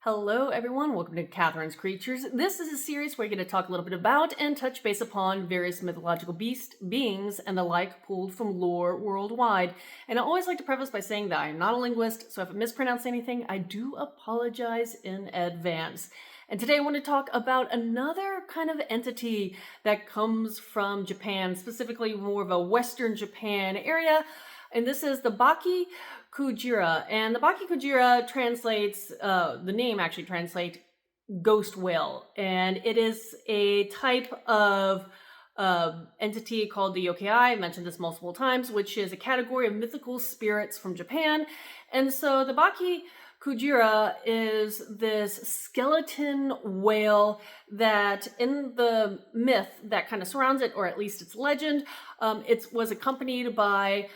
Hello everyone, welcome to Katharine's Creatures. This is a series where we're going to talk a little bit about and touch base upon various mythological beings and the like pulled from lore worldwide. And I always like to preface by saying that I am not a linguist, so if I mispronounce anything, I do apologize in advance. And today I want to talk about another kind of entity that comes from Japan, specifically more of a Western Japan area. And this is the Bake-kujira. And the Bake-kujira translates, the name actually translates ghost whale. And it is a type of entity called the yokai. I mentioned this multiple times, which is a category of mythical spirits from Japan. And so the Bake-kujira is this skeleton whale that in the myth that kind of surrounds it, or at least its legend, it was accompanied by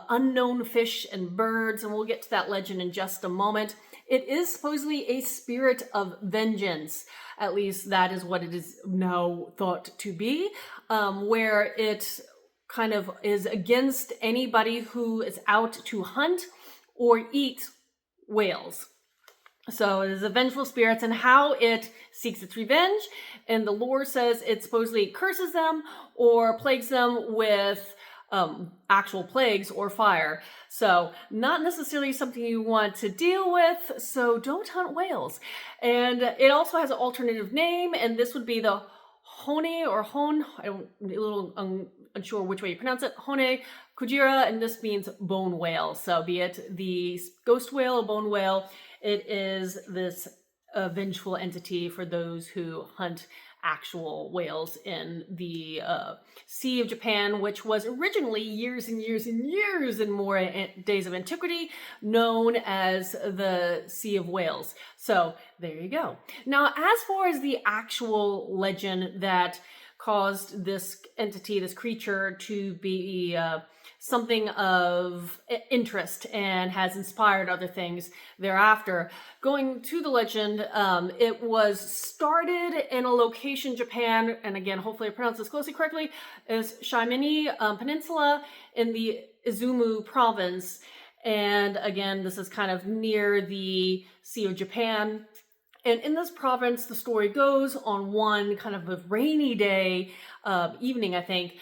unknown fish and birds, and we'll get to that legend in just a moment. It is supposedly a spirit of vengeance. At least that is what it is now thought to be, where it kind of is against anybody who is out to hunt or eat whales. So it is a vengeful spirit, and how it seeks its revenge. And the lore says it supposedly curses them or plagues them with actual plagues or fire. So not necessarily something you want to deal with, so don't hunt whales. And it also has an alternative name, and this would be the Hone or Hon, I'm a little unsure which way you pronounce it, Hone Kujira, and this means bone whale. So be it the ghost whale or bone whale, it is this vengeful entity for those who hunt actual whales in the Sea of Japan, which was originally years and years and years and more days of antiquity known as the Sea of Whales. So there you go. Now, as far as the actual legend that caused this entity, this creature, to be something of interest and has inspired other things thereafter. Going to the legend, it was started in a location, Japan, and again, hopefully I pronounced this closely correctly, is Shimane Peninsula in the Izumo province. And again, this is kind of near the Sea of Japan. And in this province, the story goes, on one kind of a rainy day, evening, I think,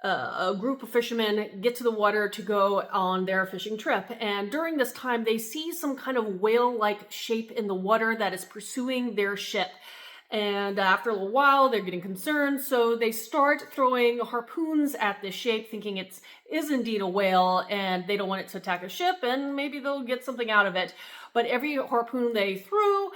a group of fishermen get to the water to go on their fishing trip. And during this time, they see some kind of whale-like shape in the water that is pursuing their ship. And after a little while, they're getting concerned, so they start throwing harpoons at this shape, thinking it is indeed a whale, and they don't want it to attack a ship, and maybe they'll get something out of it. But every harpoon they threw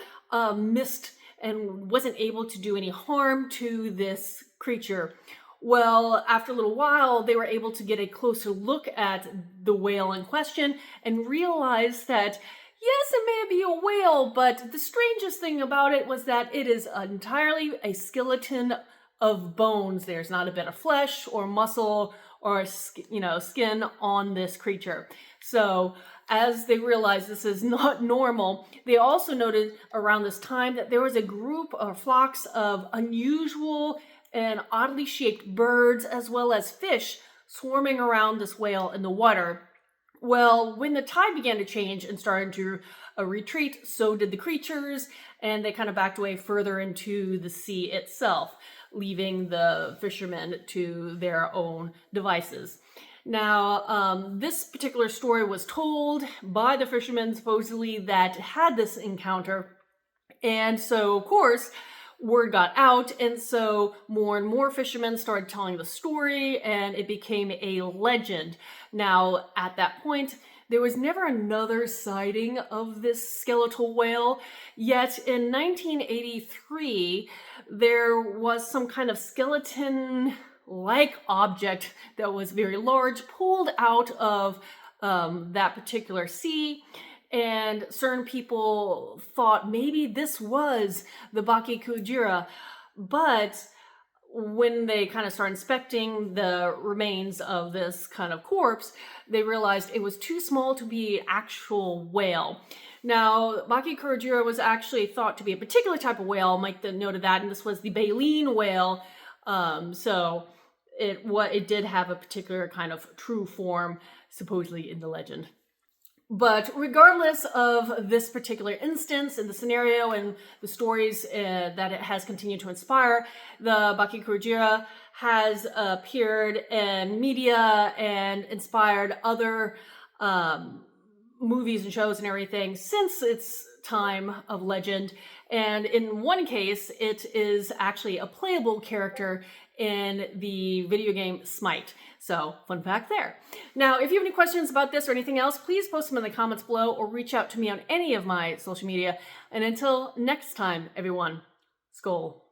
missed and wasn't able to do any harm to this creature. Well, after a little while, they were able to get a closer look at the whale in question and realize that, yes, it may be a whale, but the strangest thing about it was that it is entirely a skeleton of bones. There's not a bit of flesh or muscle or skin on this creature. So as they realized this is not normal, they also noted around this time that there was a group or flocks of unusual and oddly shaped birds as well as fish swarming around this whale in the water. Well, when the tide began to change and started to retreat, so did the creatures, and they kind of backed away further into the sea itself, leaving the fishermen to their own devices. Now, this particular story was told by the fishermen supposedly that had this encounter, and so, of course, word got out, and so more and more fishermen started telling the story, and it became a legend. Now, at that point, there was never another sighting of this skeletal whale, yet in 1983, there was some kind of skeleton-like object that was very large, pulled out of that particular sea. And certain people thought maybe this was the Bake-kujira, but when they kind of started inspecting the remains of this kind of corpse, they realized it was too small to be actual whale. Now, Bake-kujira was actually thought to be a particular type of whale, make the note of that, and this was the baleen whale. So it did have a particular kind of true form, supposedly in the legend. But regardless of this particular instance and the scenario and the stories that it has continued to inspire, the Bake-kujira has appeared in media and inspired other movies and shows and everything since its time of legend. And in one case, it is actually a playable character in the video game Smite. So, fun fact there. Now, if you have any questions about this or anything else, please post them in the comments below or reach out to me on any of my social media. And until next time, everyone, Skål.